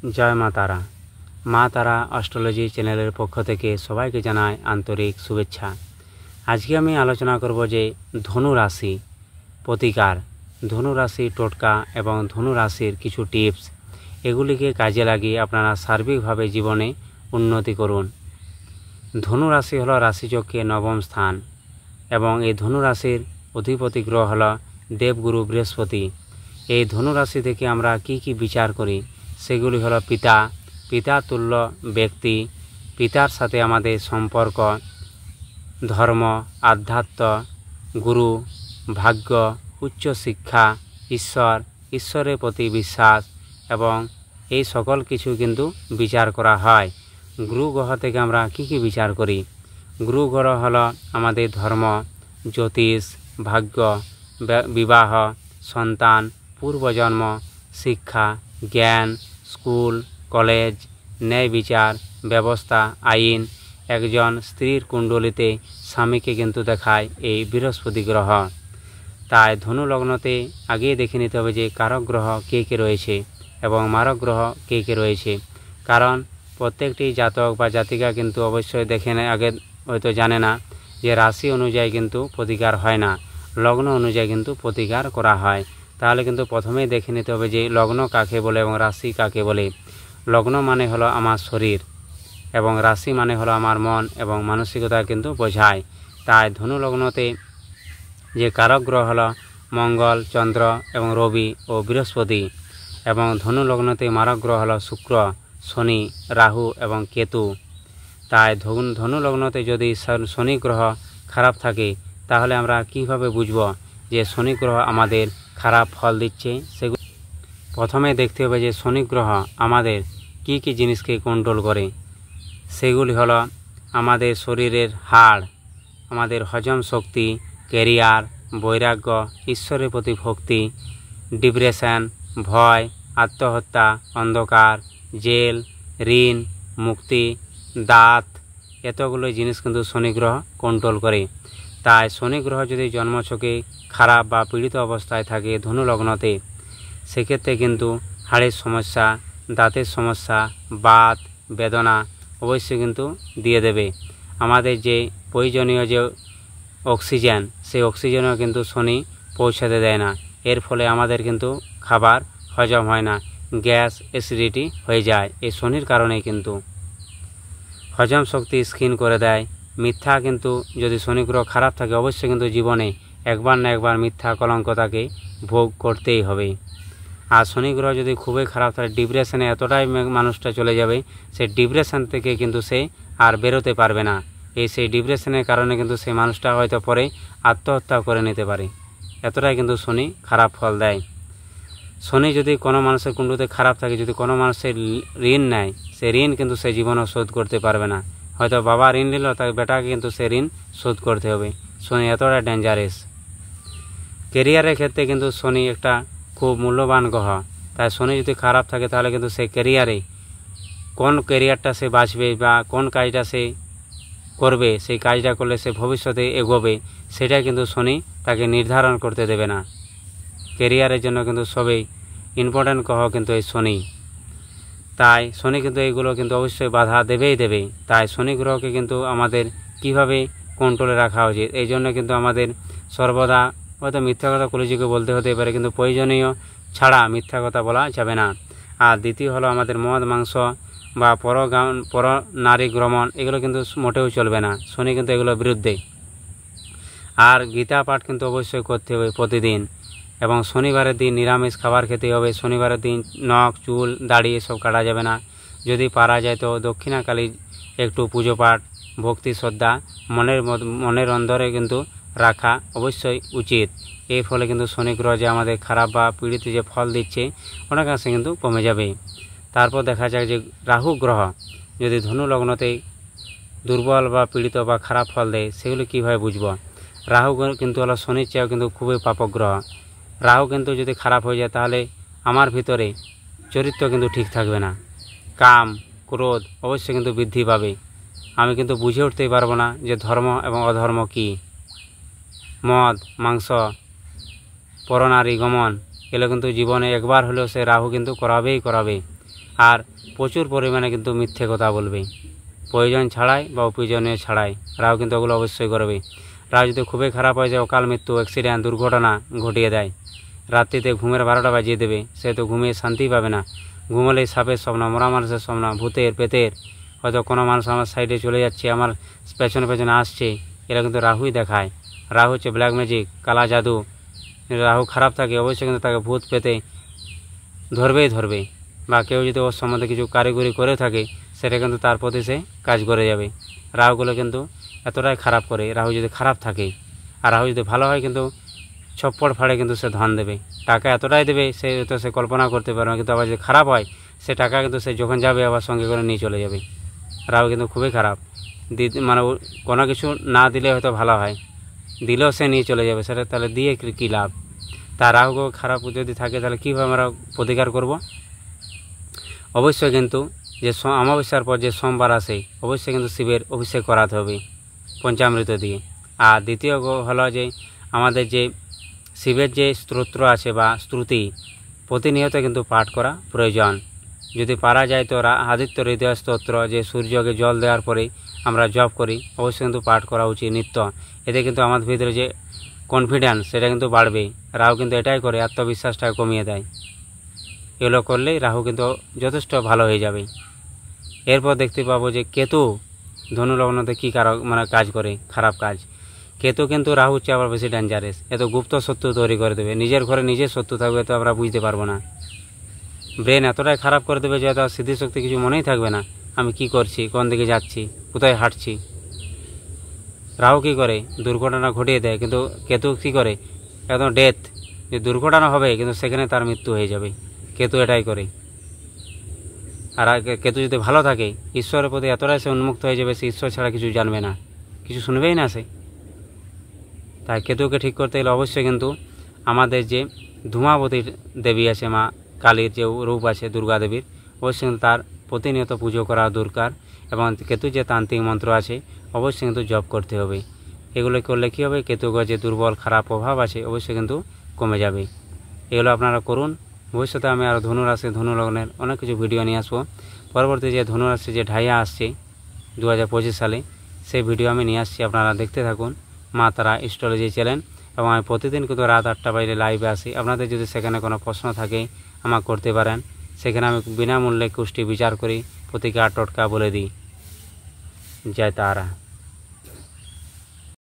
জয় মা তারা। মা তারা অ্যাস্ট্রোলজি চ্যানেলের পক্ষ থেকে সবাইকে জানাই আন্তরিক শুভেচ্ছা। আজকে আমি আলোচনা করব যে ধনু রাশি প্রতিকার, ধনু রাশি টোটকা এবং ধনু রাশির কিছু টিপস, এগুলিকে কাজে লাগিয়ে আপনারা সার্বিকভাবে জীবনে উন্নতি করুন। ধনু রাশি হলো রাশিচক্রে নবম স্থান এবং এই ধনু রাশির অধিপতি গ্রহ হল দেবগুরু বৃহস্পতি। এই ধনু রাশি থেকে আমরা কি কি বিচার করি সেগুলি হলো পিতা তুল্য ব্যক্তি, পিতার সাথে আমাদের সম্পর্ক, ধর্ম, আধ্যাত্ম, গুরু, ভাগ্য, উচ্চ শিক্ষা, ঈশ্বরের প্রতি বিশ্বাস এবং এই সকল কিছু কিন্তু বিচার করা হয়। গুরু গ্রহ থেকে আমরা কি কি বিচার করি? গুরু গ্রহ হলো আমাদের ধর্ম, জ্যোতিষ, ভাগ্য, বিবাহ, সন্তান, পূর্বজন্ম, শিক্ষা, জ্ঞান, স্কুল, কলেজ, ন্যায় বিচার ব্যবস্থা, আইন। একজন স্ত্রীর কুণ্ডলিতে স্বামীকে কিন্তু দেখায় এই বৃহস্পতি গ্রহ। তাই ধনু লগ্নতে আগেই দেখে নিতে হবে যে কারক গ্রহ কে কে রয়েছে এবং মারক গ্রহ কে কে রয়েছে। কারণ প্রত্যেকটি জাতক বা জাতিকা কিন্তু অবশ্যই দেখে নেয়, আগে হয়তো জানে না যে রাশি অনুযায়ী কিন্তু প্রতিকার হয় না, লগ্ন অনুযায়ী কিন্তু প্রতিকার করা হয়। তাহলে কিন্তু প্রথমেই দেখে নিতে হবে যে লগ্ন কাকে বলে এবং রাশি কাকে বলে। লগ্ন মানে হলো আমার শরীর এবং রাশি মানে হলো আমার মন এবং মানসিকতা কিন্তু বোঝায়। তাই ধনু লগ্নতে যে কারক গ্রহ হলো মঙ্গল, চন্দ্র এবং রবি ও বৃহস্পতি, এবং ধনু লগ্নতে মারক গ্রহ হলো শুক্র, শনি, রাহু এবং কেতু। তাই ধনু লগ্নতে যদি শনি গ্রহ খারাপ থাকে তাহলে আমরা কিভাবে বুঝব যে শনি গ্রহ আমাদের খারাপ ফল দিচ্ছে? সেগুলো প্রথমে দেখতে হবে যে শনি গ্রহ আমাদের কি কি জিনিসকে কন্ট্রোল করে। সেগুলি হলো আমাদের শরীরের হাড়, আমাদের হজম শক্তি, ক্যারিয়ার, বৈরাগ্য, ঈশ্বরের প্রতি ভক্তি, ডিপ্রেশন, ভয়, আত্মহত্যা, অন্ধকার, জেল, ঋণ, মুক্তি, দাঁত, এতগুলো জিনিস কিন্তু শনি গ্রহ কন্ট্রোল করে। তাই শনি গ্রহ যদি জন্মছকে খারাপ বা পীড়িত অবস্থায় থাকে ধনু লগ্নতে, সেক্ষেত্রে কিন্তু হাড়ের সমস্যা, দাঁতের সমস্যা, বাত, বেদনা অবশ্যই কিন্তু দিয়ে দেবে। আমাদের যে প্রয়োজনীয় যে অক্সিজেন, সেই অক্সিজেনও কিন্তু শনি পৌঁছাতে দেয় না। এর ফলে আমাদের কিন্তু খাবার হজম হয় না, গ্যাস, অ্যাসিডিটি হয়ে যায়। এই শনির কারণেই কিন্তু হজম শক্তি ক্ষীণ করে দেয়। মিথ্যা কিন্তু যদি শনি গ্রহ খারাপ থাকে অবশ্যই কিন্তু জীবনে একবার না একবার মিথ্যা কলঙ্ক তাকে ভোগ করতেই হবে। আর শনি গ্রহ যদি খুবই খারাপ থাকে, ডিপ্রেশনে এতটাই মানুষটা চলে যাবে, সেই ডিপ্রেশন থেকে কিন্তু সে আর বেরোতে পারবে না। সেই ডিপ্রেশনের কারণে কিন্তু সেই মানুষটা হয়তো পরে আত্মহত্যা করে নিতে পারে। এতটাই কিন্তু শনি খারাপ ফল দেয়। শনি যদি কোনো মানুষের কুণ্ডুতে খারাপ থাকে, যদি কোনো মানুষের ঋণ নেয়, সে ঋণ কিন্তু সে জীবনও শোধ করতে পারবে না। হয়তো বাবা ঋণ নিল, তাই বেটাকে কিন্তু সে ঋণ শোধ করতে হবে। শনি এতটা ডেঞ্জারাস। কেরিয়ারের ক্ষেত্রে কিন্তু শনি একটা খুব মূল্যবান গ্রহ। তাই শনি যদি খারাপ থাকে তাহলে কিন্তু সে কেরিয়ারে কোন কেরিয়ারটা সে বাঁচবে বা কোন কাজটা সে করবে, সেই কাজটা করলে সে ভবিষ্যতে এগোবে, সেটা কিন্তু শনি তাকে নির্ধারণ করতে দেবে না। কেরিয়ারের জন্য কিন্তু সবই ইম্পর্ট্যান্ট গ্রহ কিন্তু এই শনি। তাই শনি কিন্তু এইগুলো কিন্তু অবশ্যই বাধা দেবেই দেবে। তাই শনি গ্রহকে কিন্তু আমাদের কিভাবে কন্ট্রোলে রাখা উচিত, এই জন্য কিন্তু আমাদের সর্বদা হয়তো মিথ্যা কথা কলিযুগে বলতে হতে পারে, কিন্তু প্রয়োজনীয় ছাড়া মিথ্যা কথা বলা যাবে না। আর দ্বিতীয় হলো আমাদের মদ, মাংস বা পর নারী গ্রমণ, এগুলো কিন্তু মোটেও চলবে না। শনি কিন্তু এগুলোর বিরুদ্ধে। আর গীতা পাঠ কিন্তু অবশ্যই করতে হবে প্রতিদিন, এবং শনিবারের দিন নিরামিষ খাবার খেতে হবে। শনিবারের দিন নখ, চুল, দাড়ি এসব কাটা যাবে না। যদি পারা যায় তো দক্ষিণাকালী একটু পুজো পাঠ, ভক্তি, শ্রদ্ধা মনের অন্তরে কিন্তু রাখা অবশ্যই উচিত। এর ফলে কিন্তু শনি গ্রহ যে আমাদের খারাপ বা পীড়িত যে ফল দিচ্ছে অনেকাংশে কিন্তু কমে যাবে। তারপর দেখা যায় যে রাহু গ্রহ যদি ধনু লগ্নতে দুর্বল বা পীড়িত বা খারাপ ফল দেয়, সেগুলো কীভাবে বুঝব? রাহু কিন্তু হলো শনির চেয়েও কিন্তু খুবই পাপক গ্রহ। রাহু কিন্তু যদি খারাপ হয়ে যায় তাহলে আমার ভিতরে চরিত্র কিন্তু ঠিক থাকবে না, কাম, ক্রোধ অবশ্যই কিন্তু বৃদ্ধি পাবে। আমি কিন্তু বুঝে উঠতেই পারবো না যে ধর্ম এবং অধর্ম কী। মদ, মাংস, পরনারী গমন এগুলো কিন্তু জীবনে একবার হলেও সে রাহু কিন্তু করাবেই। আর প্রচুর পরিমাণে কিন্তু মিথ্যে কথা বলবে, প্রয়োজন ছাড়াই বা অপ্রয়োজনীয় ছাড়াই। রাহু কিন্তু ওগুলো অবশ্যই করবে। রাহু যদি খুবই খারাপ হয়ে যায়, অকাল মৃত্যু, অ্যাক্সিডেন্ট, দুর্ঘটনা ঘটিয়ে দেয়, রাত্রিতে ঘুমের 12টা বাজিয়ে দেবে, সে তো ঘুমিয়ে শান্তি পাবে না। ঘুমলেই সাপের স্বপ্ন, মরা মানুষের স্বপ্ন, ভূতের পেতের, হয়তো কোনো মানুষ আমার সাইডে চলে যাচ্ছে, আমার পেছনে পেছনে আসছে, এরা কিন্তু রাহুই দেখায়। রাহু হচ্ছে ব্ল্যাক ম্যাজিক, কালা জাদু। রাহু খারাপ থাকে অবশ্যই কিন্তু তাকে ভূত পেতে ধরবে, বা কেউ যদি ওর সম্বন্ধে কিছু কারিগরি করে থাকে সেটা কিন্তু তার প্রতি সে কাজ করে যাবে। রাহুগুলো কিন্তু এতটাই খারাপ করে, রাহু যদি খারাপ থাকে। আর রাহু যদি ভালো হয় কিন্তু ছপ্পড় ফাড়ে কিন্তু সে ধন দেবে, টাকা এতটাই দেবে সে তো সে কল্পনা করতে পারবে না। কিন্তু আবার যদি খারাপ হয়, সে টাকা কিন্তু সে যখন যাবে আবার সঙ্গে করে নিয়ে চলে যাবে। রাহু কিন্তু খুবই খারাপ, মানে কোনো কিছু না দিলে হয়তো ভালো হয়, দিলেও সে নিয়ে চলে যাবে, সেটা তাহলে দিয়ে কী লাভ। তা রাহু খারাপ যদি থাকে তাহলে কীভাবে আমরা প্রতিকার করব? অবশ্যই কিন্তু যে অমাবস্যার পর যে সোমবার আসে অবশ্যই কিন্তু শিবের অভিষেক করাতে হবে পঞ্চামৃত দিয়ে। আর দ্বিতীয় হলো যে আমাদের যে শিবের যে স্তোত্র আছে বা স্তুতি প্রতিনিয়ত কিন্তু পাঠ করা প্রয়োজন। যদি পারা যায় তো আদিত্য হৃদয় স্তোত্র, যে সূর্যকে জল দেওয়ার পরে আমরা জপ করি, অবশ্যই কিন্তু পাঠ করা উচিত নিত্য। এতে কিন্তু আমাদের ভিতরে যে কনফিডেন্স সেটা কিন্তু বাড়বে। রাহু কিন্তু এটাই করে, আত্মবিশ্বাসটা কমিয়ে দেয়। এগুলো করলেই রাহু কিন্তু যথেষ্ট ভালো হয়ে যাবে। এরপর দেখতে পাবো যে কেতু ধনু লগ্নতে কী কাজ করে, খারাপ কাজ। কেতু কিন্তু রাহু হচ্ছে আবার বেশি ডেঞ্জারাস, এত গুপ্ত শত্রু তৈরি করে দেবে, নিজের ঘরে নিজের শত্রু থাকবে তো আমরা বুঝতে পারবো না। ব্রেন এতটাই খারাপ করে দেবে যে হয়তো স্মৃতিশক্তি কিছু মনেই থাকবে না, আমি কি করছি, কোন দিকে যাচ্ছি, কোথায় হাঁটছি। রাহু কী করে, দুর্ঘটনা ঘটিয়ে দেয়, কিন্তু কেতু কী করে, একদম ডেথ, যে দুর্ঘটনা হবে কিন্তু সেখানে তার মৃত্যু হয়ে যাবে। কেতু এটাই করে। আর কেতু যদি ভালো থাকে, ঈশ্বরের প্রতি এতটাই সে উন্মুক্ত হয়ে যাবে, সে ঈশ্বর ছাড়া কিছু জানবে না, কিছু শুনবেই না সে। তাই কেতুকে ঠিক করতে গেলে অবশ্যই কিন্তু আমাদের যে ধূমাবতীর দেবী আছে, মা কালীর যে রূপ আছে দুর্গা দেবীর, অবশ্যই কিন্তু তার প্রতিনিয়ত পুজো করা দরকার। এবং কেতুর যে তান্ত্রিক মন্ত্র আছে অবশ্যই কিন্তু জপ করতে হবে। এগুলো করলে কী হবে, কেতুকে যে দুর্বল খারাপ প্রভাব আছে অবশ্যই কিন্তু কমে যাবে। এগুলো আপনারা করুন। ভবিষ্যতে আমি আরও ধনুরাশি ধনু লগ্নের অনেক কিছু ভিডিও নিয়ে আসবো। পরবর্তী যে ধনুরাশি যে ঢাইয়া আসছে 2025 সালে, সেই ভিডিও আমি নিয়ে আসছি, আপনারা দেখতে থাকুন মা তারা অ্যাস্ট্রোলজি চ্যানেল। এবং আমি প্রতিদিন কিন্তু রাত 8টা বাজে লাইভে আসি। আপনাদের যদি সেখানে কোনো প্রশ্ন থাকে আমাকে করতে পারেন, সেখানে আমি বিনামূল্যে কুষ্টি বিচার করি, প্রতিকার টোটকা বলে দিই। জয় তারা।